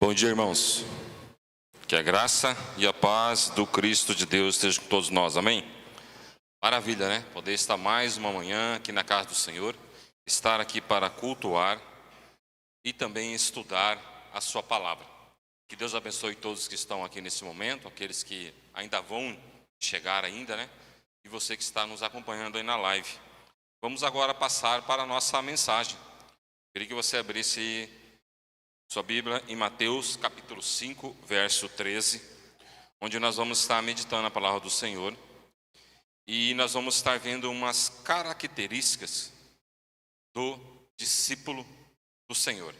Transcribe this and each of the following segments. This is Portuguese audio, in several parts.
Bom dia, irmãos. Que a graça e a paz do Cristo de Deus esteja com todos nós, amém? Maravilha, né? Poder estar mais uma manhã aqui na casa do Senhor, estar aqui para cultuar e também estudar a sua palavra. Que Deus abençoe todos que estão aqui nesse momento, aqueles que ainda vão chegar ainda, né? E você que está nos acompanhando aí na live. Vamos agora passar para a nossa mensagem. Queria que você abrisse sua Bíblia em Mateus capítulo 5, verso 13, onde nós vamos estar meditando a palavra do Senhor. E nós vamos estar vendo umas características do discípulo do Senhor.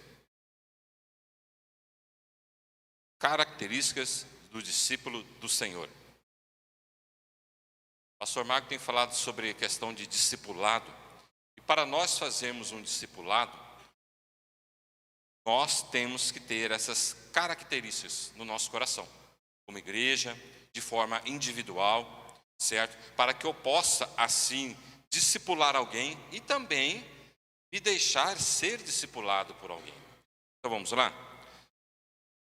Características do discípulo do Senhor. O pastor Marco tem falado sobre a questão de discipulado. E para nós fazermos um discipulado, nós temos que ter essas características no nosso coração, como igreja, de forma individual, certo? Para que eu possa, assim, discipular alguém e também me deixar ser discipulado por alguém. Então vamos lá?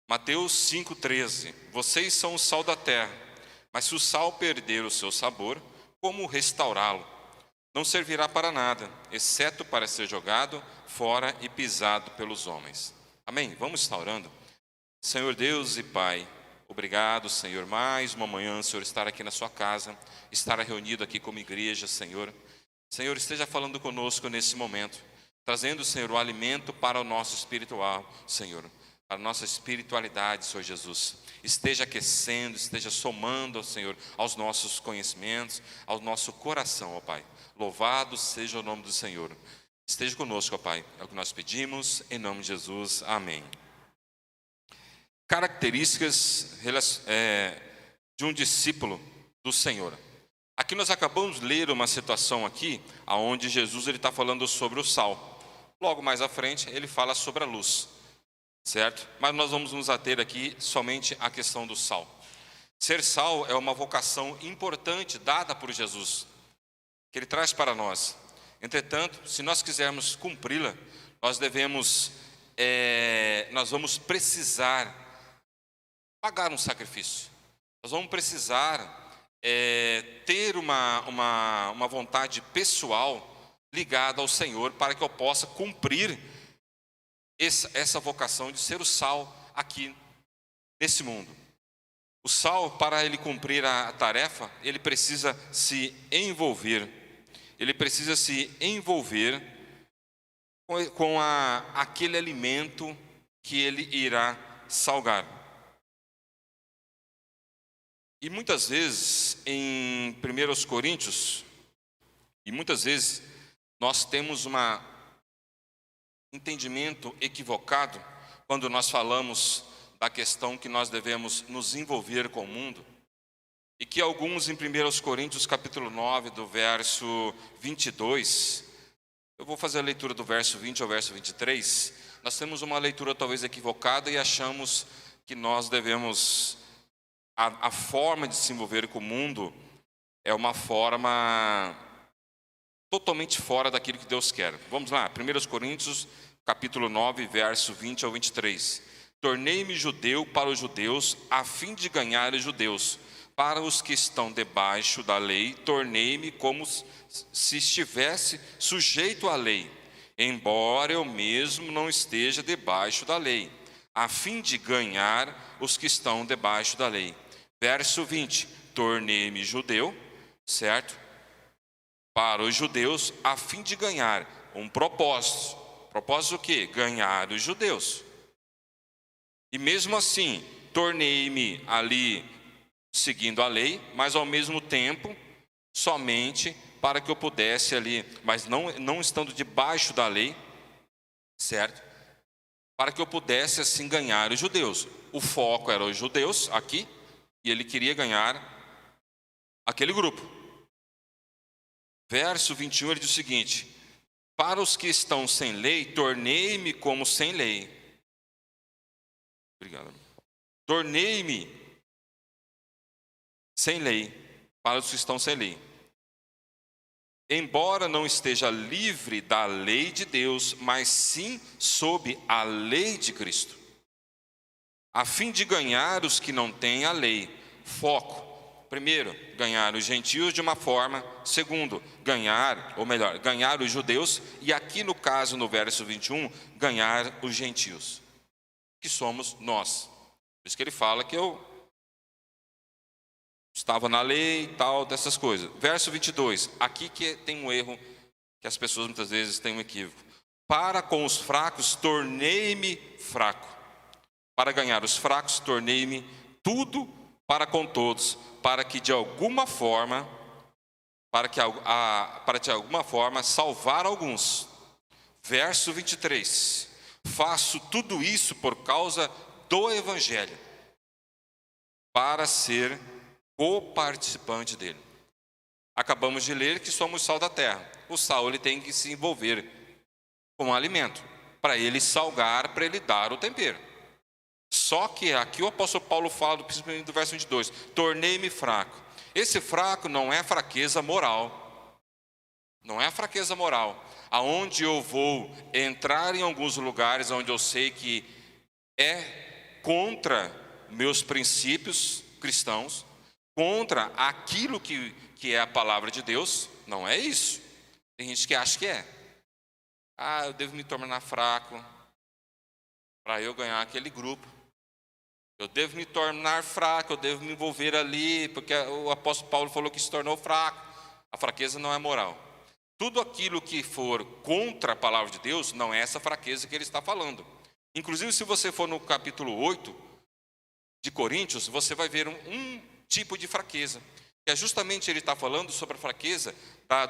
Mateus 5,13. Vocês são o sal da terra, mas se o sal perder o seu sabor, como restaurá-lo? Não servirá para nada, exceto para ser jogado fora e pisado pelos homens. Amém? Vamos estar orando. Senhor Deus e Pai, obrigado, Senhor, mais uma manhã, Senhor, estar aqui na sua casa, estar reunido aqui como igreja, Senhor. Senhor, esteja falando conosco nesse momento, trazendo, Senhor, o alimento para o nosso espiritual, Senhor, para a nossa espiritualidade, Senhor Jesus. Esteja aquecendo, esteja somando, Senhor, aos nossos conhecimentos, ao nosso coração, ó Pai. Louvado seja o nome do Senhor. Esteja conosco, ó Pai. É o que nós pedimos, em nome de Jesus. Amém. Características de um discípulo do Senhor. Aqui nós acabamos de ler uma situação aqui, onde Jesus está falando sobre o sal. Logo mais à frente, ele fala sobre a luz, certo? Mas nós vamos nos ater aqui somente à questão do sal. Ser sal é uma vocação importante dada por Jesus, que Ele traz para nós. Entretanto, se nós quisermos cumpri-la, nós vamos precisar pagar um sacrifício. Nós vamos precisar ter uma vontade pessoal ligada ao Senhor para que eu possa cumprir essa vocação de ser o sal aqui nesse mundo. O sal, para ele cumprir a tarefa, ele precisa se envolver. Ele precisa se envolver com aquele alimento que ele irá salgar. E muitas vezes, em 1 Coríntios, nós temos um entendimento equivocado quando nós falamos da questão que nós devemos nos envolver com o mundo. E que alguns em 1 Coríntios capítulo 9, do verso 22, eu vou fazer a leitura do verso 20 ao verso 23, nós temos uma leitura talvez equivocada e achamos que nós devemos, a forma de se envolver com o mundo é uma forma totalmente fora daquilo que Deus quer. Vamos lá, 1 Coríntios capítulo 9, verso 20 ao 23. Tornei-me judeu para os judeus, a fim de ganhar os judeus. Para os que estão debaixo da lei, tornei-me como se estivesse sujeito à lei, embora eu mesmo não esteja debaixo da lei, a fim de ganhar os que estão debaixo da lei. Verso 20, tornei-me judeu, certo? Para os judeus, a fim de ganhar um propósito. Propósito o quê? Ganhar os judeus. E mesmo assim, tornei-me ali seguindo a lei, mas ao mesmo tempo, somente para que eu pudesse ali, mas não estando debaixo da lei, certo? Para que eu pudesse assim ganhar os judeus. O foco era os judeus aqui, e ele queria ganhar aquele grupo. Verso 21, ele diz o seguinte: para os que estão sem lei, tornei-me como sem lei. Obrigado. Tornei-me sem lei, para os que estão sem lei. Embora não esteja livre da lei de Deus, mas sim sob a lei de Cristo. a fim de ganhar os que não têm a lei. Foco. Primeiro, ganhar os gentios de uma forma. Segundo, ganhar os judeus. E aqui no caso, no verso 21, ganhar os gentios, que somos nós. Por isso que ele fala que eu estava na lei e tal, dessas coisas. Verso 22, aqui que tem um erro, que as pessoas muitas vezes têm um equívoco. Para com os fracos, tornei-me fraco. Para ganhar os fracos, tornei-me tudo para com todos, para que de alguma forma, salvar alguns. Verso 23, faço tudo isso por causa do Evangelho, para ser co-participante dele. Acabamos de ler que somos sal da terra. O sal ele tem que se envolver com o alimento, para ele salgar, para ele dar o tempero. Só que aqui o apóstolo Paulo fala, principalmente do verso 22, tornei-me fraco. Esse fraco não é fraqueza moral. Não é fraqueza moral. Aonde eu vou entrar em alguns lugares onde eu sei que é contra meus princípios cristãos, contra aquilo que é a palavra de Deus, não é isso. Tem gente que acha que é. Eu devo me tornar fraco para eu ganhar aquele grupo. Eu devo me tornar fraco, eu devo me envolver ali, porque o apóstolo Paulo falou que se tornou fraco. A fraqueza não é moral. Tudo aquilo que for contra a palavra de Deus, não é essa fraqueza que ele está falando. Inclusive, se você for no capítulo 8 de Coríntios, você vai ver um tipo de fraqueza, que é justamente ele está falando sobre a fraqueza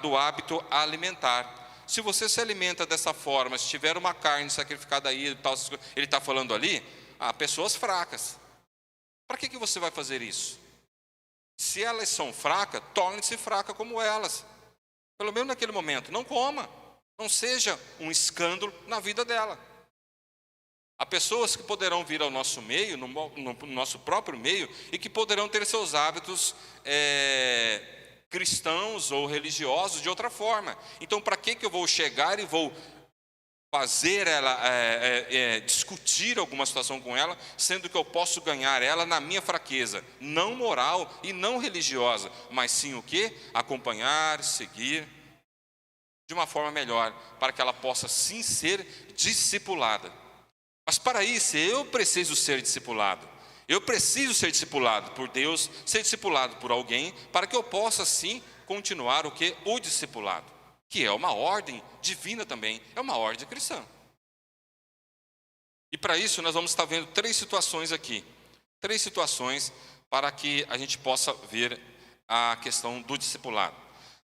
do hábito alimentar. Se você se alimenta dessa forma, se tiver uma carne sacrificada aí, tal, ele está falando ali, pessoas fracas. Para que você vai fazer isso? Se elas são fracas, torne-se fraca como elas. Pelo menos naquele momento, não coma. Não seja um escândalo na vida dela. Há pessoas que poderão vir ao nosso meio, no nosso próprio meio, e que poderão ter seus hábitos cristãos ou religiosos de outra forma. Então, para que eu vou chegar e vou fazer ela, discutir alguma situação com ela, sendo que eu posso ganhar ela na minha fraqueza, não moral e não religiosa, mas sim o quê? Acompanhar, seguir, de uma forma melhor, para que ela possa sim ser discipulada. Mas para isso, eu preciso ser discipulado. Eu preciso ser discipulado por Deus, ser discipulado por alguém, para que eu possa sim continuar o quê? O discipulado. Que é uma ordem divina também, é uma ordem cristã. E para isso nós vamos estar vendo 3 situações aqui. 3 situações para que a gente possa ver a questão do discipulado.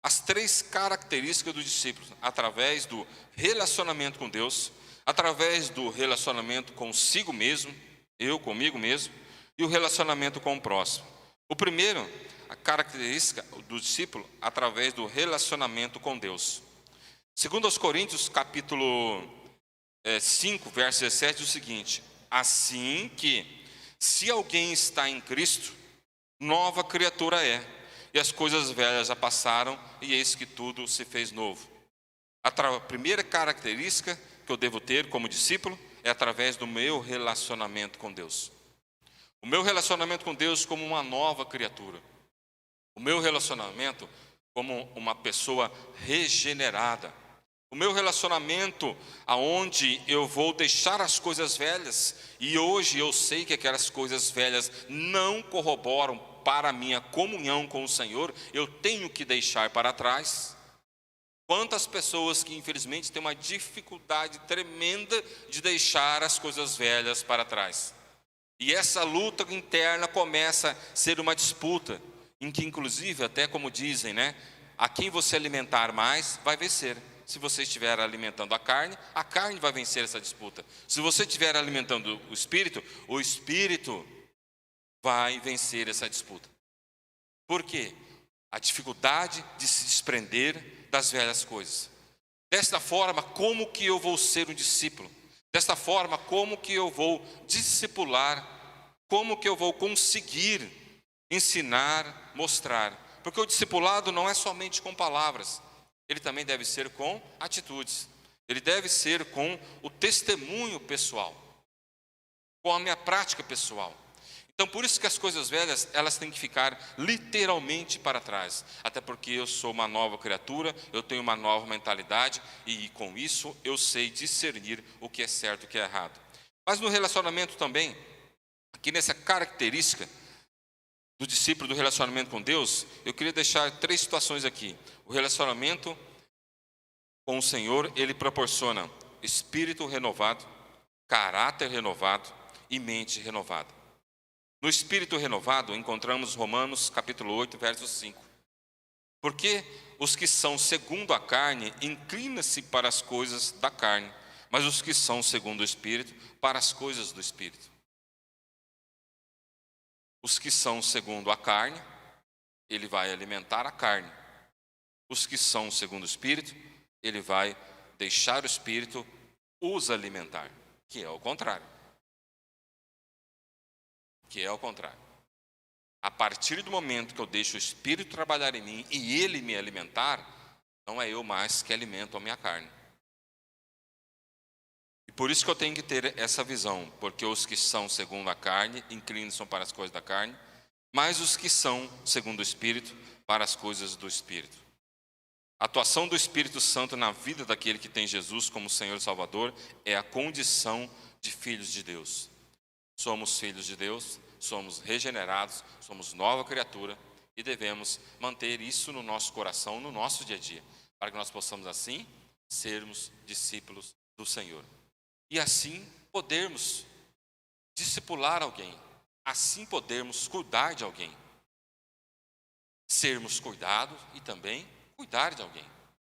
As 3 características do discípulo, através do relacionamento com Deus, através do relacionamento consigo mesmo, eu comigo mesmo, e o relacionamento com o próximo. O primeiro, a característica do discípulo através do relacionamento com Deus. Segundo aos Coríntios, capítulo 5, verso 17, diz o seguinte: assim que, se alguém está em Cristo, nova criatura é, e as coisas velhas já passaram, e eis que tudo se fez novo. A primeira característica que eu devo ter como discípulo é através do meu relacionamento com Deus. O meu relacionamento com Deus como uma nova criatura. O meu relacionamento como uma pessoa regenerada. O meu relacionamento aonde eu vou deixar as coisas velhas, e hoje eu sei que aquelas coisas velhas não corroboram para a minha comunhão com o Senhor, eu tenho que deixar para trás. Quantas pessoas que infelizmente têm uma dificuldade tremenda de deixar as coisas velhas para trás. E essa luta interna começa a ser uma disputa, em que inclusive, até como dizem, a quem você alimentar mais, vai vencer. Se você estiver alimentando a carne vai vencer essa disputa. Se você estiver alimentando o Espírito vai vencer essa disputa. Por quê? A dificuldade de se desprender das velhas coisas. Desta forma, como que eu vou ser um discípulo? Desta forma, como que eu vou discipular? Como que eu vou conseguir ensinar, mostrar? Porque o discipulado não é somente com palavras, ele também deve ser com atitudes. Ele deve ser com o testemunho pessoal. com a minha prática pessoal. Então, por isso que as coisas velhas, elas têm que ficar literalmente para trás. Até porque eu sou uma nova criatura, eu tenho uma nova mentalidade, e com isso eu sei discernir o que é certo e o que é errado. Mas no relacionamento também, aqui nessa característica do discípulo, do relacionamento com Deus, eu queria deixar 3 situações aqui. O relacionamento com o Senhor, ele proporciona espírito renovado, caráter renovado e mente renovada. No espírito renovado, encontramos Romanos capítulo 8, verso 5. Porque os que são segundo a carne, inclinam-se para as coisas da carne, mas os que são segundo o Espírito, para as coisas do Espírito. Os que são segundo a carne, ele vai alimentar a carne. Os que são segundo o Espírito, ele vai deixar o Espírito os alimentar, que é o contrário. Que é o contrário. A partir do momento que eu deixo o Espírito trabalhar em mim e ele me alimentar, não é eu mais que alimento a minha carne. E por isso que eu tenho que ter essa visão, porque os que são segundo a carne, inclinam-se para as coisas da carne, mas os que são segundo o Espírito, para as coisas do Espírito. A atuação do Espírito Santo na vida daquele que tem Jesus como Senhor e Salvador é a condição de filhos de Deus. Somos filhos de Deus, somos regenerados, somos nova criatura e devemos manter isso no nosso coração, no nosso dia a dia, para que nós possamos assim sermos discípulos do Senhor. E assim podermos discipular alguém, assim podermos cuidar de alguém. Sermos cuidados e também cuidar de alguém,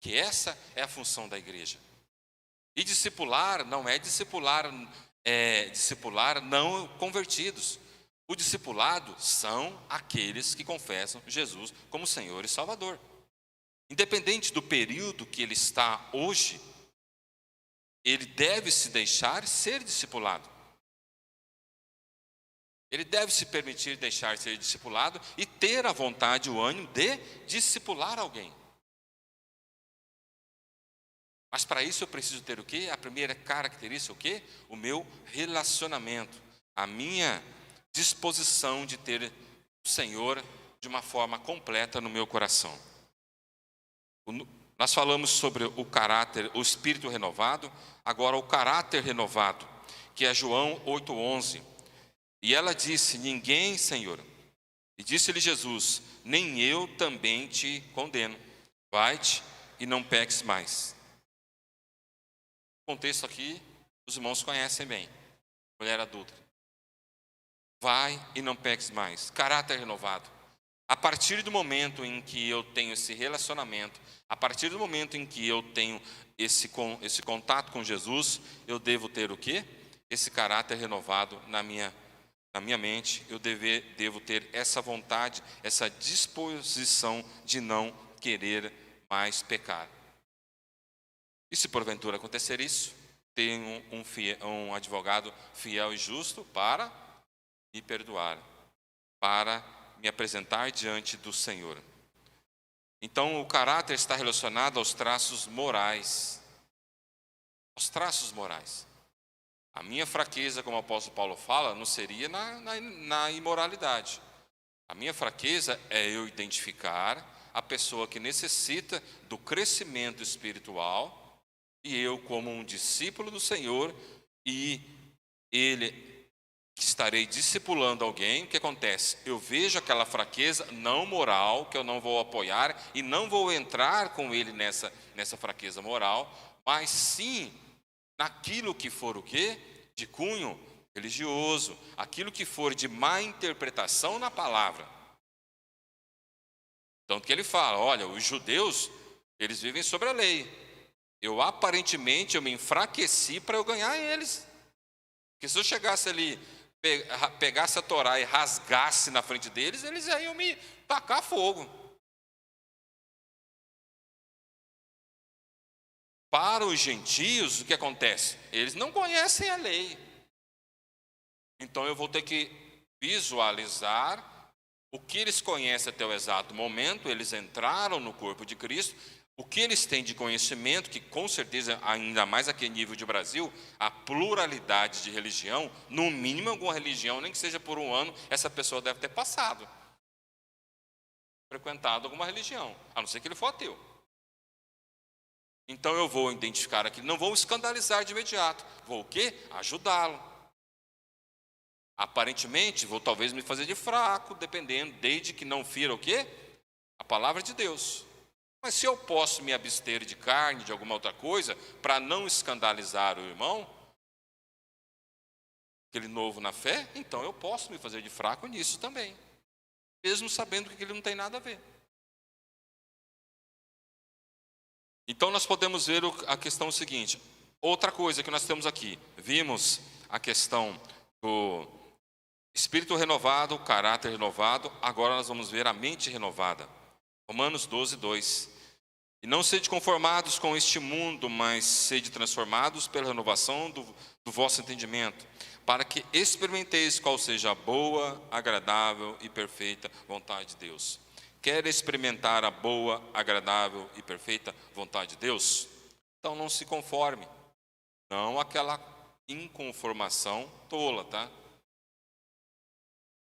que essa é a função da igreja. E discipular não é discipular não convertidos. O discipulado são aqueles que confessam Jesus como Senhor e Salvador. Independente do período que ele está hoje, ele deve se deixar ser discipulado. Ele deve se permitir deixar ser discipulado e ter a vontade e o ânimo de discipular alguém. Mas para isso eu preciso ter o quê? A primeira característica, o quê? O meu relacionamento, a minha disposição de ter o Senhor de uma forma completa no meu coração. Nós falamos sobre o caráter, o espírito renovado, agora o caráter renovado, que é João 8,11. E ela disse: ninguém, Senhor. E disse-lhe Jesus: nem eu também te condeno. Vai-te e não peques mais. O contexto aqui, os irmãos conhecem bem. Mulher adulta. Vai e não peques mais. Caráter renovado. A partir do momento em que eu tenho esse relacionamento, a partir do momento em que eu tenho esse contato com Jesus, eu devo ter o quê? Esse caráter renovado na minha mente. Eu devo ter essa vontade, essa disposição de não querer mais pecar. E se porventura acontecer isso, tenho um advogado fiel e justo para me perdoar, para me apresentar diante do Senhor. Então, o caráter está relacionado aos traços morais. Aos traços morais. A minha fraqueza, como o apóstolo Paulo fala, não seria na imoralidade. A minha fraqueza é eu identificar a pessoa que necessita do crescimento espiritual, e eu, como um discípulo do Senhor, e ele que estarei discipulando alguém, o que acontece? Eu vejo aquela fraqueza não moral, que eu não vou apoiar, e não vou entrar com ele nessa fraqueza moral, mas sim naquilo que for o quê? De cunho religioso, aquilo que for de má interpretação na palavra. Tanto que ele fala, olha, os judeus, eles vivem sobre a lei. Aparentemente, eu me enfraqueci para eu ganhar eles. Porque se eu chegasse ali, pegasse a Torá e rasgasse na frente deles, eles iam me tacar fogo. Para os gentios, o que acontece? Eles não conhecem a lei. Então eu vou ter que visualizar o que eles conhecem até o exato momento. Eles entraram no corpo de Cristo. o que eles têm de conhecimento, que com certeza, ainda mais aqui a nível de Brasil, a pluralidade de religião, no mínimo alguma religião, nem que seja por um ano, essa pessoa deve ter passado, frequentado alguma religião, a não ser que ele for ateu. Então eu vou identificar aqui, não vou escandalizar de imediato, vou o quê? Ajudá-lo. Aparentemente, vou talvez me fazer de fraco, dependendo, desde que não fira o quê? A palavra de Deus. Mas se eu posso me abster de carne, de alguma outra coisa, para não escandalizar o irmão, aquele novo na fé, então eu posso me fazer de fraco nisso também, mesmo sabendo que ele não tem nada a ver. Então nós podemos ver a questão seguinte. Outra coisa que nós temos aqui, vimos a questão do espírito renovado, o caráter renovado, agora nós vamos ver a mente renovada. Romanos 12, 2. E não sede conformados com este mundo, mas sede transformados pela renovação do vosso entendimento, para que experimenteis qual seja a boa, agradável e perfeita vontade de Deus. Quer experimentar a boa, agradável e perfeita vontade de Deus? Então não se conforme. Não aquela inconformação tola, tá?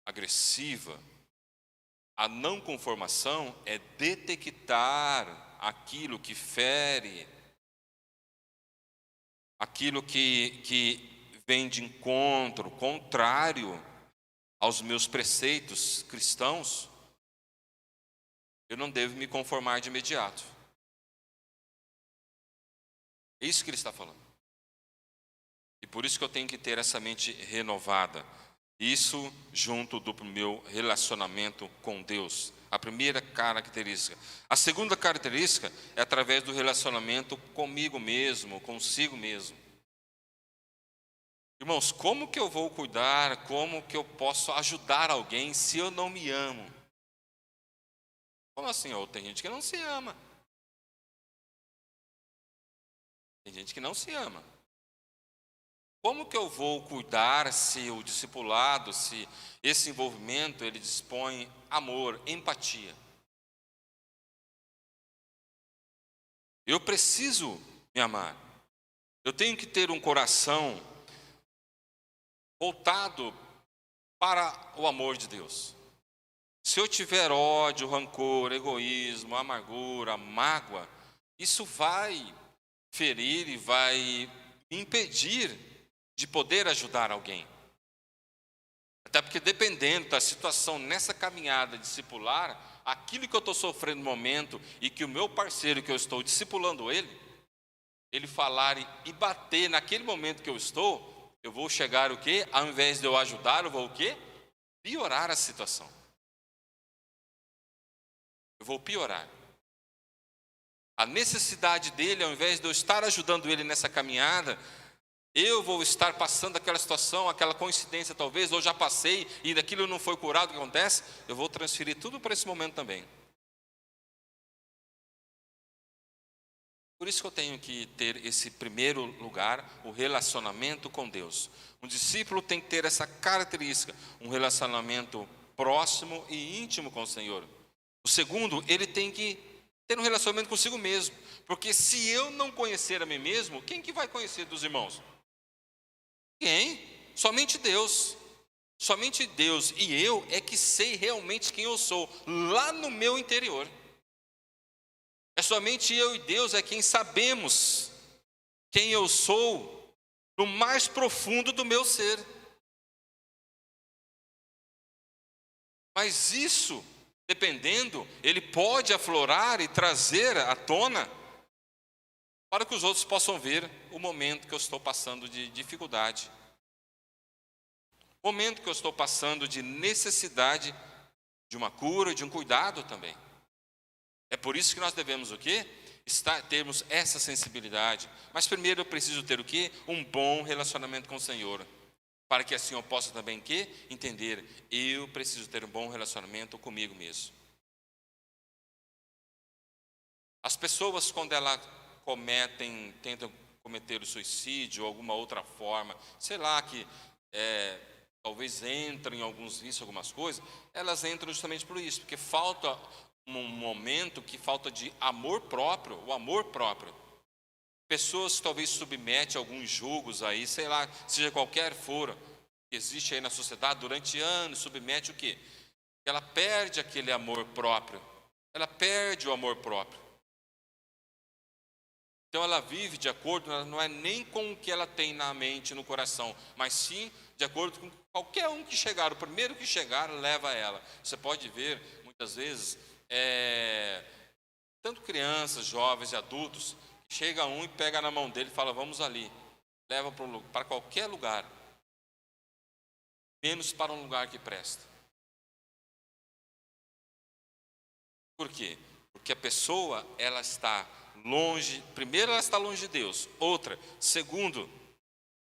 Agressiva. A não conformação é detectar aquilo que fere, aquilo que vem de encontro, contrário aos meus preceitos cristãos. Eu não devo me conformar de imediato. É isso que ele está falando. E por isso que eu tenho que ter essa mente renovada. Isso junto do meu relacionamento com Deus. A primeira característica. A segunda característica é através do relacionamento comigo mesmo, consigo mesmo. Irmãos, como que eu vou cuidar, como que eu posso ajudar alguém se eu não me amo? Como assim? Tem gente que não se ama. Tem gente que não se ama. Como que eu vou cuidar se o discipulado, se esse envolvimento, ele dispõe amor, empatia? Eu preciso me amar. Eu tenho que ter um coração voltado para o amor de Deus. Se eu tiver ódio, rancor, egoísmo, amargura, mágoa, isso vai ferir e vai me impedir de poder ajudar alguém. Até porque dependendo da situação nessa caminhada discipular, aquilo que eu estou sofrendo no momento e que o meu parceiro que eu estou discipulando ele falar e bater naquele momento que eu estou, eu vou chegar o quê? Ao invés de eu ajudar, eu vou o quê? Piorar a situação. Eu vou piorar. A necessidade dele, ao invés de eu estar ajudando ele nessa caminhada, eu vou estar passando aquela situação, aquela coincidência talvez, ou já passei e daquilo não foi curado, o que acontece? Eu vou transferir tudo para esse momento também. Por isso que eu tenho que ter esse primeiro lugar, o relacionamento com Deus. Um discípulo tem que ter essa característica, um relacionamento próximo e íntimo com o Senhor. O segundo, ele tem que ter um relacionamento consigo mesmo. Porque se eu não conhecer a mim mesmo, quem que vai conhecer dos irmãos? Quem? Somente Deus. Somente Deus e eu é que sei realmente quem eu sou, lá no meu interior. É somente eu e Deus é quem sabemos quem eu sou no mais profundo do meu ser. Mas isso, dependendo, ele pode aflorar e trazer à tona para que os outros possam ver o momento que eu estou passando de dificuldade. O momento que eu estou passando de necessidade de uma cura, de um cuidado também. É por isso que nós devemos o quê? Termos essa sensibilidade. Mas primeiro eu preciso ter o quê? Um bom relacionamento com o Senhor. Para que assim eu possa também o quê? Entender, eu preciso ter um bom relacionamento comigo mesmo. As pessoas quando elas tentam cometer o suicídio ou alguma outra forma, sei lá, que talvez entrem em alguns vícios, algumas coisas, elas entram justamente por isso, porque falta um momento que falta de amor próprio, o amor próprio. Pessoas que talvez submetem alguns julgos aí, sei lá, seja qualquer for, que existe aí na sociedade durante anos, submete o quê? Ela perde aquele amor próprio, ela perde o amor próprio. Então ela vive de acordo, não é nem com o que ela tem na mente, no coração, mas sim de acordo com qualquer um que chegar, o primeiro que chegar leva ela. Você pode ver, muitas vezes, tanto crianças, jovens e adultos, que chega um e pega na mão dele e fala, vamos ali, leva para qualquer lugar, menos para um lugar que presta. Por quê? Porque a pessoa, ela está longe, primeiro ela está longe de Deus, segundo,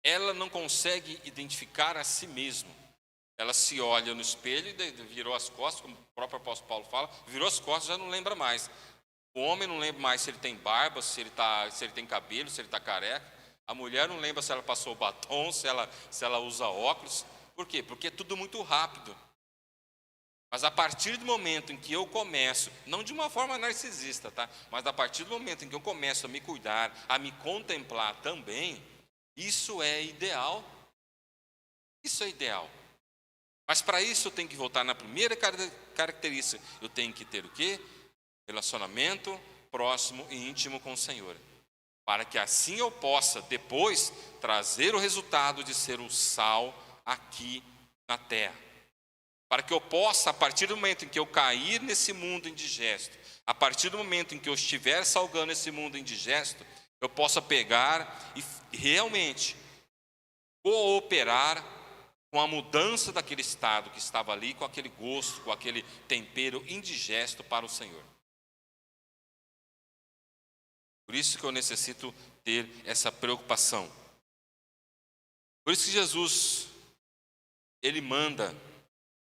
ela não consegue identificar a si mesma. Ela se olha no espelho e virou as costas, como o próprio apóstolo Paulo fala, virou as costas, já não lembra mais. O homem não lembra mais se ele tem barba, se ele tem cabelo, se ele está careca. A mulher não lembra se ela passou batom, se ela usa óculos. Por quê? Porque é tudo muito rápido. Mas a partir do momento em que eu começo, não de uma forma narcisista, tá? Mas a partir do momento em que eu começo a me cuidar, a me contemplar também, isso é ideal. Isso é ideal. Mas para isso eu tenho que voltar na primeira característica. Eu tenho que ter o quê? Relacionamento próximo e íntimo com o Senhor. Para que assim eu possa depois trazer o resultado de ser o sal aqui na terra. Para que eu possa, a partir do momento em que eu cair nesse mundo indigesto, a partir do momento em que eu estiver salgando esse mundo indigesto, eu possa pegar e realmente cooperar com a mudança daquele estado que estava ali, com aquele gosto, com aquele tempero indigesto para o Senhor. Por isso que eu necessito ter essa preocupação. Por isso que Jesus, ele manda,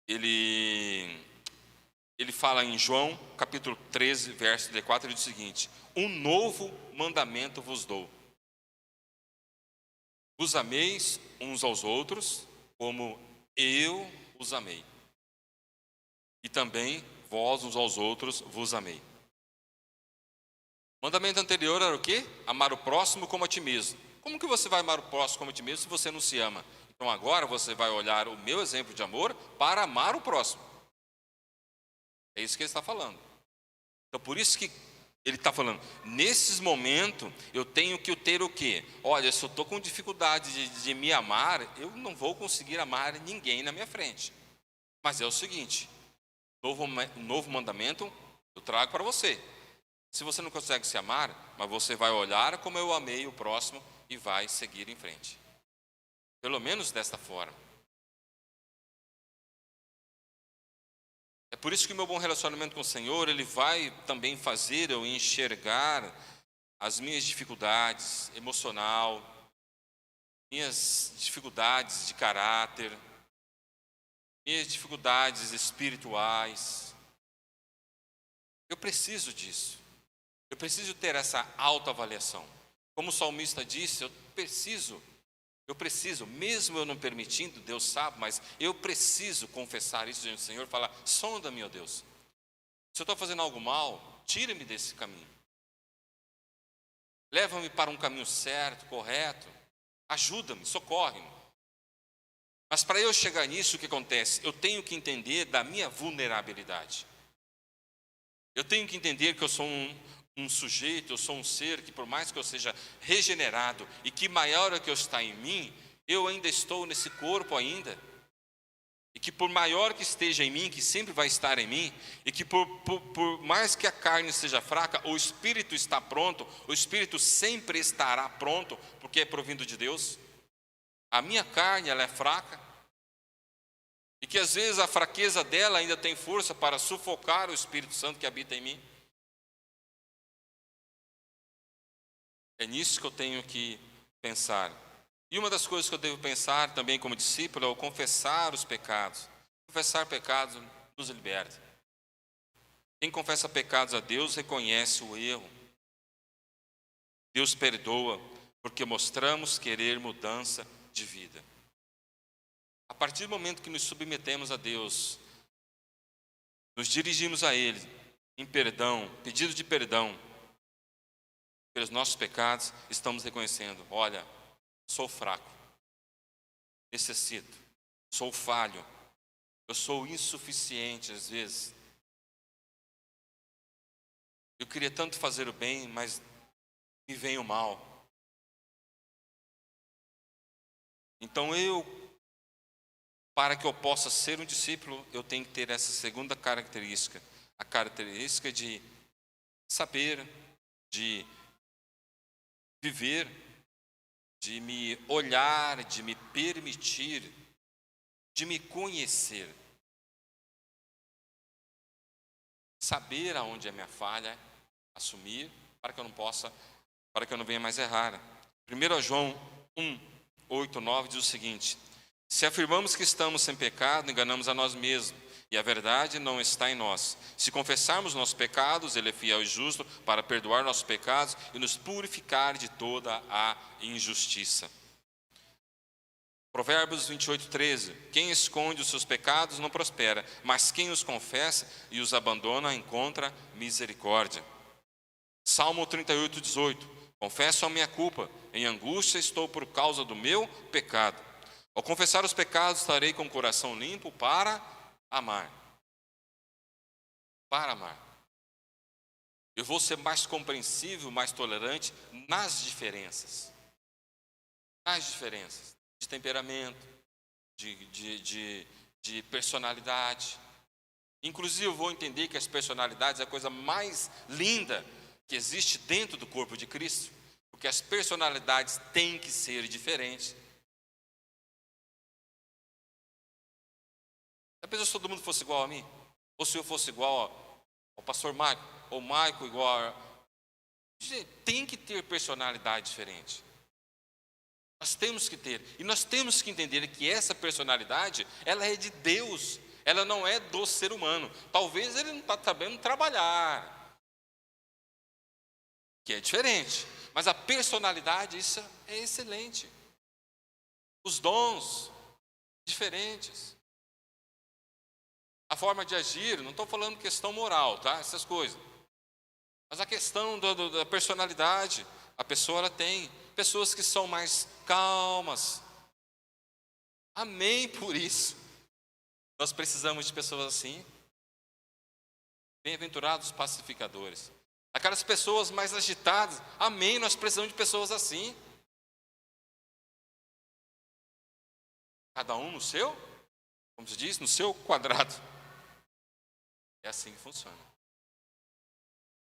ele fala em João, capítulo 13, verso 4, ele diz o seguinte: um novo mandamento vos dou. Vos ameis uns aos outros, como eu os amei. E também vós uns aos outros vos amei. O mandamento anterior era o quê? Amar o próximo como a ti mesmo. Como que você vai amar o próximo como a ti mesmo se você não se ama? Então agora você vai olhar o meu exemplo de amor para amar o próximo. É isso que ele está falando. Então por isso que ele está falando, nesses momentos eu tenho que ter o quê? Olha, se eu estou com dificuldade de me amar, eu não vou conseguir amar ninguém na minha frente. Mas é o seguinte, novo mandamento eu trago para você. Se você não consegue se amar, mas você vai olhar como eu amei o próximo e vai seguir em frente. Pelo menos desta forma. É por isso que o meu bom relacionamento com o Senhor, ele vai também fazer eu enxergar as minhas dificuldades emocional, minhas dificuldades de caráter, minhas dificuldades espirituais. Eu preciso disso. Eu preciso ter essa autoavaliação. Como o salmista disse, eu preciso, mesmo eu não permitindo, Deus sabe, mas eu preciso confessar isso diante do Senhor, falar, sonda-me, ó Deus. Se eu estou fazendo algo mal, tira-me desse caminho. Leva-me para um caminho certo, correto. Ajuda-me, socorre-me. Mas para eu chegar nisso, o que acontece? Eu tenho que entender da minha vulnerabilidade. Eu tenho que entender que eu sou um sujeito, eu sou um ser que por mais que eu seja regenerado e que maior é que eu está em mim, eu ainda estou nesse corpo ainda. E que por maior que esteja em mim, que sempre vai estar em mim, e que por mais que a carne seja fraca, o espírito está pronto, o espírito sempre estará pronto, porque é provindo de Deus. A minha carne, ela é fraca, e que às vezes a fraqueza dela ainda tem força para sufocar o Espírito Santo que habita em mim. É nisso que eu tenho que pensar. E uma das coisas que eu devo pensar também como discípulo é o confessar os pecados. Confessar pecados nos liberta. Quem confessa pecados a Deus reconhece o erro. Deus perdoa porque mostramos querer mudança de vida. A partir do momento que nos submetemos a Deus, nos dirigimos a Ele, em perdão, pedido de perdão pelos nossos pecados, estamos reconhecendo: olha, sou fraco, necessito, sou falho, eu sou insuficiente às vezes. Eu queria tanto fazer o bem, mas me vem o mal. Então para que eu possa ser um discípulo, eu tenho que ter essa segunda característica, a característica de saber, de viver, de me olhar, de me permitir, de me conhecer. Saber aonde é a minha falha, assumir, para que eu não venha mais errar. 1 João 1, 8, 9 diz o seguinte: se afirmamos que estamos sem pecado, enganamos a nós mesmos, e a verdade não está em nós. Se confessarmos nossos pecados, Ele é fiel e justo para perdoar nossos pecados e nos purificar de toda a injustiça. Provérbios 28, 13. Quem esconde os seus pecados não prospera, mas quem os confessa e os abandona encontra misericórdia. Salmo 38, 18. Confesso a minha culpa, em angústia estou por causa do meu pecado. Ao confessar os pecados, estarei com o coração limpo para amar. Para amar. Eu vou ser mais compreensível, mais tolerante nas diferenças. Nas diferenças. De temperamento, de personalidade. Inclusive eu vou entender que as personalidades é a coisa mais linda que existe dentro do corpo de Cristo, porque as personalidades têm que ser diferentes. Já pensou se todo mundo fosse igual a mim? Ou se eu fosse igual ao pastor Maico, ou Maico igual a... Tem que ter personalidade diferente. Nós temos que ter, e nós temos que entender que essa personalidade, ela é de Deus, ela não é do ser humano. Talvez ele não está sabendo trabalhar, que é diferente, mas a personalidade, isso é excelente. Os dons, diferentes. A forma de agir, não estou falando questão moral, tá? Essas coisas. Mas a questão da personalidade, a pessoa ela tem pessoas que são mais calmas. Amém por isso. Nós precisamos de pessoas assim. Bem-aventurados os pacificadores. Aquelas pessoas mais agitadas. Amém, nós precisamos de pessoas assim. Cada um no seu, como se diz, no seu quadrado. É assim que funciona.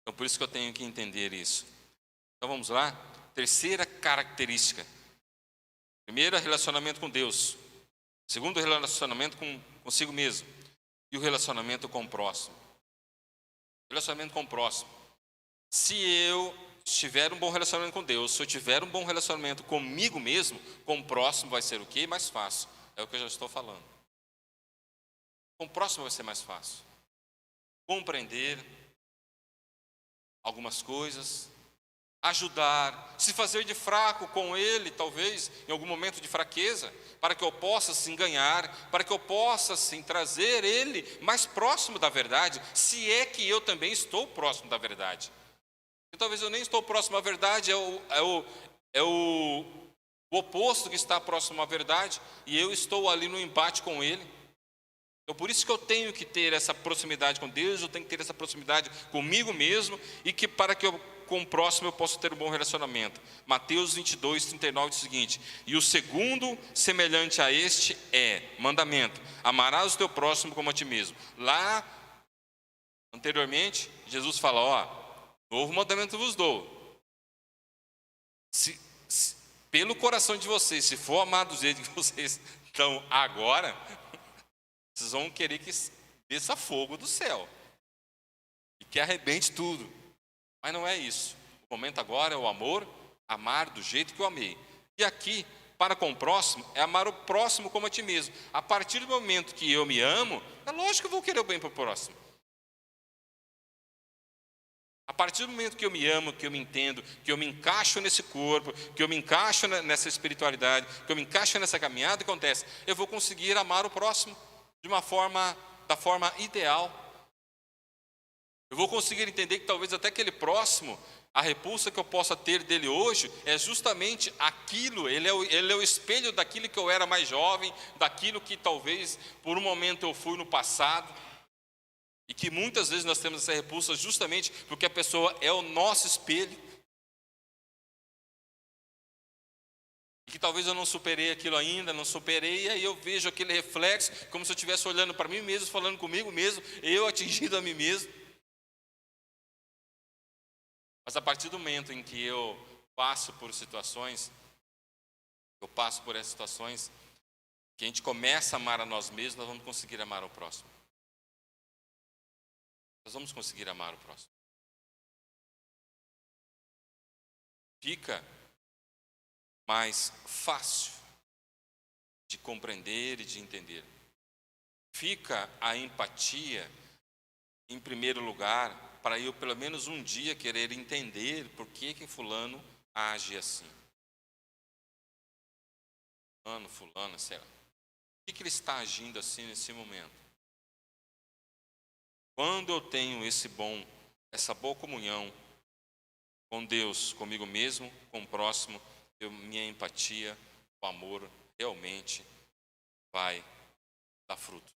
Então por isso que eu tenho que entender isso. Então vamos lá. Terceira característica. Primeiro, relacionamento com Deus. Segundo, relacionamento consigo mesmo. E o relacionamento com o próximo. Relacionamento com o próximo. Se eu tiver um bom relacionamento com Deus, se eu tiver um bom relacionamento comigo mesmo, com o próximo vai ser o quê? Mais fácil. É o que eu já estou falando. Com o próximo vai ser mais fácil. Compreender algumas coisas, ajudar, se fazer de fraco com ele, talvez, em algum momento de fraqueza, para que eu possa, sim, ganhar, para que eu possa, sim, trazer ele mais próximo da verdade, se é que eu também estou próximo da verdade. E talvez eu nem estou próximo à verdade, é o oposto que está próximo à verdade, e eu estou ali no embate com ele. Então, por isso que eu tenho que ter essa proximidade com Deus, eu tenho que ter essa proximidade comigo mesmo, e que para que com o próximo eu possa ter um bom relacionamento. Mateus 22, 39 diz o seguinte: e o segundo, semelhante a este, é mandamento: amarás o teu próximo como a ti mesmo. Lá, anteriormente, Jesus fala: novo mandamento vos dou. Pelo coração de vocês, se for amar do jeito que vocês estão agora, vocês vão querer que desça fogo do céu e que arrebente tudo. Mas não é isso. O momento agora é o amor, amar do jeito que eu amei. E aqui, para com o próximo, é amar o próximo como a ti mesmo. A partir do momento que eu me amo, é lógico que eu vou querer o bem para o próximo. A partir do momento que eu me amo, que eu me entendo, que eu me encaixo nesse corpo, que eu me encaixo nessa espiritualidade, que eu me encaixo nessa caminhada, o que acontece? Eu vou conseguir amar o próximo da forma ideal. Eu vou conseguir entender que talvez até aquele próximo, a repulsa que eu possa ter dele hoje, é justamente aquilo, ele é o espelho daquilo que eu era mais jovem, daquilo que talvez por um momento eu fui no passado. E que muitas vezes nós temos essa repulsa justamente porque a pessoa é o nosso espelho. E que talvez eu não superei aquilo ainda, não superei, e aí eu vejo aquele reflexo, como se eu estivesse olhando para mim mesmo, falando comigo mesmo, eu atingindo a mim mesmo. Mas a partir do momento em que eu passo por situações, que a gente começa a amar a nós mesmos, nós vamos conseguir amar o próximo. Nós vamos conseguir amar o próximo. Fica mais fácil de compreender e de entender. Fica a empatia em primeiro lugar, para eu pelo menos um dia querer entender por que fulano age assim. Fulano, sei lá. Por que ele está agindo assim nesse momento? Quando eu tenho essa boa comunhão com Deus, comigo mesmo, com o próximo, minha empatia, o amor realmente vai dar fruto.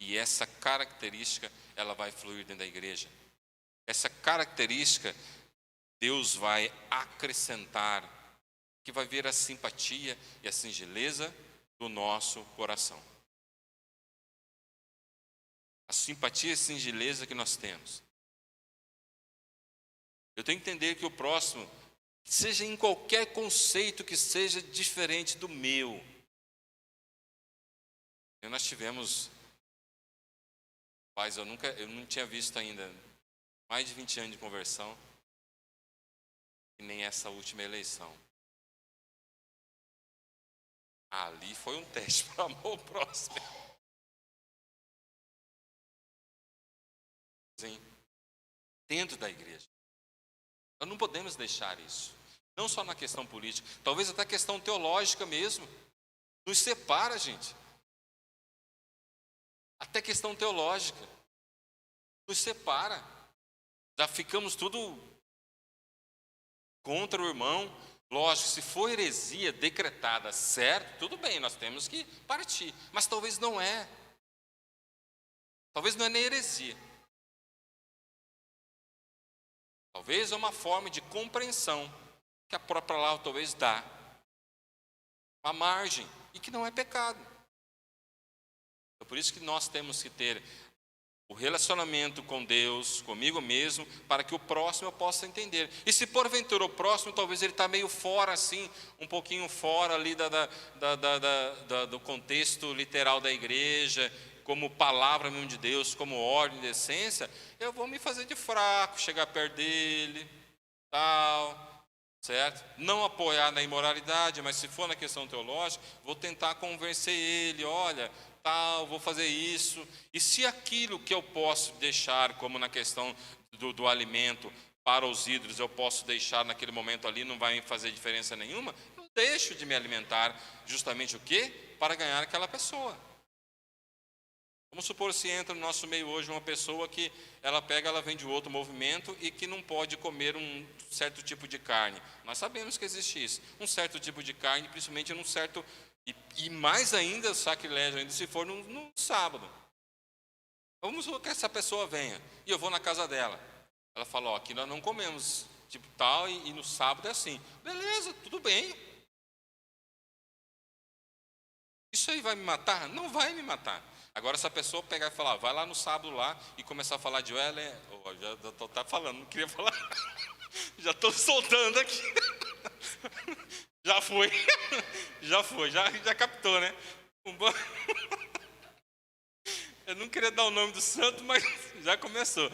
E essa característica, ela vai fluir dentro da igreja. Essa característica, Deus vai acrescentar, que vai ver a simpatia e a singeleza do nosso coração. A simpatia e a singeleza que nós temos. Eu tenho que entender que o próximo, seja em qualquer conceito que seja diferente do meu. Nós tivemos, eu não tinha visto ainda, mais de 20 anos de conversão, e nem essa última eleição. Ali foi um teste para amar o próximo. Sim. Dentro da igreja. Nós não podemos deixar isso. Não só na questão política, talvez até a questão teológica mesmo. Nos separa, gente. Até questão teológica. Nos separa. Já ficamos tudo contra o irmão. Lógico, se for heresia decretada certo, tudo bem, nós temos que partir. Mas talvez não é. Talvez não é nem heresia. Talvez é uma forma de compreensão que a própria palavra talvez dá. Uma margem. E que não é pecado. É por isso que nós temos que ter o relacionamento com Deus, comigo mesmo, para que o próximo eu possa entender. E se porventura o próximo, talvez ele está meio fora assim, um pouquinho fora ali do contexto literal da igreja, como palavra mesmo de Deus, como ordem de essência, eu vou me fazer de fraco, chegar perto dele, tal, certo? Não apoiar na imoralidade, mas se for na questão teológica, vou tentar convencer ele, olha, tal, vou fazer isso. E se aquilo que eu posso deixar, como na questão do alimento para os ídolos, eu posso deixar naquele momento ali, não vai fazer diferença nenhuma, eu deixo de me alimentar justamente o quê? Para ganhar aquela pessoa. Vamos supor se entra no nosso meio hoje uma pessoa que ela vem de outro movimento e que não pode comer um certo tipo de carne. Nós sabemos que existe isso. Um certo tipo de carne, principalmente num certo... E mais ainda, sacrilégio ainda, se for no sábado. Vamos supor que essa pessoa venha e eu vou na casa dela. Ela fala, ó, aqui nós não comemos tipo tal e no sábado é assim. Beleza, tudo bem. Isso aí vai me matar? Não vai me matar. Agora, se a pessoa pegar e falar, vai lá no sábado lá e começar a falar de já estou falando, não queria falar, já estou soltando aqui, já foi, já captou, né? Eu não queria dar o nome do santo, mas já começou.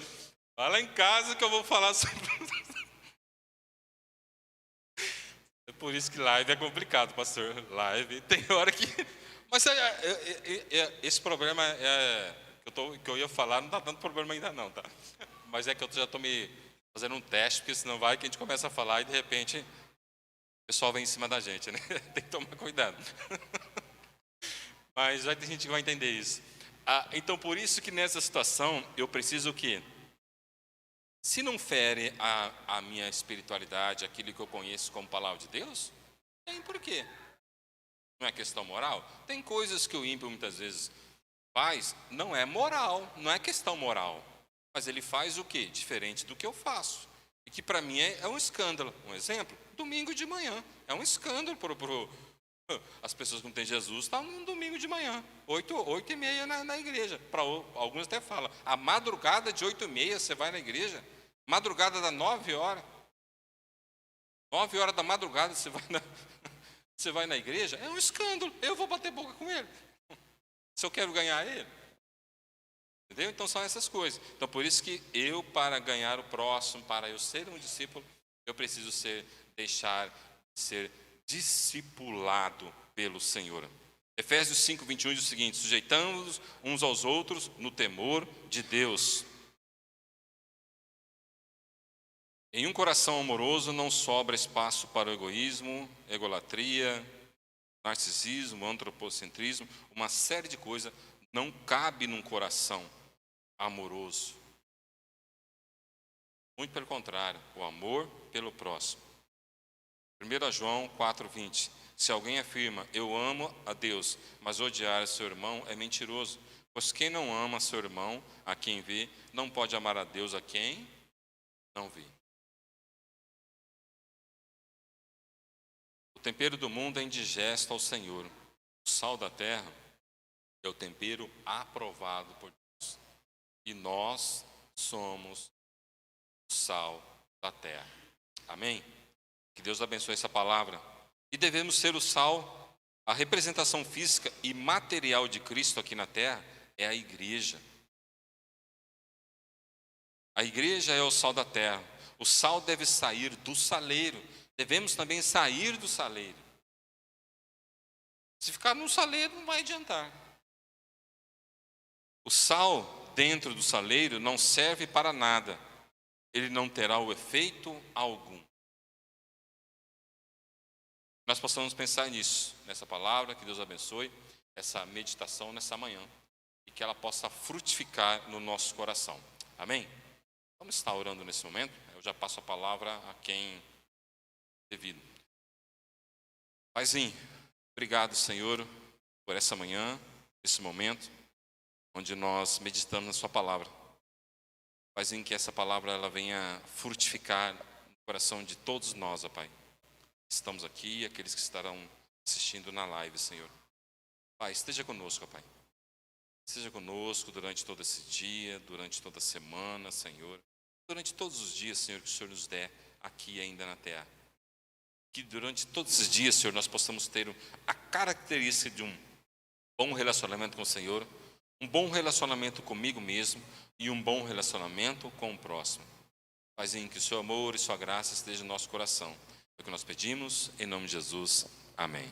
Vai lá em casa que eu vou falar sobre... É por isso que live é complicado, pastor. Live, tem hora que... Mas esse problema que eu ia falar, não está dando problema ainda não, tá? Mas é que eu já estou me fazendo um teste, porque senão vai que a gente começa a falar e de repente o pessoal vem em cima da gente, né? Tem que tomar cuidado. Mas vai ter gente que vai entender isso. Então, por isso que nessa situação, eu preciso o quê? se não fere a minha espiritualidade, aquilo que eu conheço como palavra de Deus, tem por quê? Não é questão moral? Tem coisas que o ímpio muitas vezes faz, não é moral, não é questão moral. Mas ele faz o quê? Diferente do que eu faço. E que para mim é um escândalo. Um exemplo, domingo de manhã. É um escândalo para as pessoas que não têm Jesus, estão no domingo de manhã, 8h30 na igreja. Para alguns até falam, a madrugada de 8h30 você vai na igreja, madrugada das 9 horas. 9 horas da madrugada você vai na igreja, é um escândalo. Eu vou bater boca com ele, se eu quero ganhar ele. Entendeu? Então são essas coisas. Então por isso que eu, para ganhar o próximo, para eu ser um discípulo, eu preciso deixar de ser discipulado pelo Senhor. Efésios 5:21 diz o seguinte: sujeitando-nos uns aos outros no temor de Deus. Em um coração amoroso não sobra espaço para o egoísmo, egolatria, narcisismo, antropocentrismo, uma série de coisas não cabe num coração amoroso. Muito pelo contrário, o amor pelo próximo. 1 João 4:20. Se alguém afirma, eu amo a Deus, mas odiar seu irmão, é mentiroso. Pois quem não ama seu irmão, a quem vê, não pode amar a Deus a quem não vê. O tempero do mundo é indigesto ao Senhor. O sal da terra é o tempero aprovado por Deus. E nós somos o sal da terra. Amém? Que Deus abençoe essa palavra. E devemos ser o sal, a representação física e material de Cristo aqui na terra é a igreja. A igreja é o sal da terra. O sal deve sair do saleiro. Devemos também sair do saleiro. Se ficar no saleiro, não vai adiantar. O sal dentro do saleiro não serve para nada. Ele não terá o efeito algum. Nós possamos pensar nisso, nessa palavra, que Deus abençoe, essa meditação nessa manhã, e que ela possa frutificar no nosso coração. Amém? Vamos estar orando nesse momento. Eu já passo a palavra a quem devido. Paizinho, obrigado, Senhor, por essa manhã, esse momento, onde nós meditamos na sua palavra. Paizinho, que essa palavra ela venha frutificar no coração de todos nós, ó Pai. Estamos aqui, aqueles que estarão assistindo na live, Senhor. Pai, esteja conosco, ó Pai. Esteja conosco durante todo esse dia, durante toda a semana, Senhor. Durante todos os dias, Senhor, que o Senhor nos der aqui ainda na terra. Que durante todos esses dias, Senhor, nós possamos ter a característica de um bom relacionamento com o Senhor, um bom relacionamento comigo mesmo e um bom relacionamento com o próximo. Paizinho, que o seu amor e sua graça estejam no nosso coração. É o que nós pedimos, em nome de Jesus. Amém.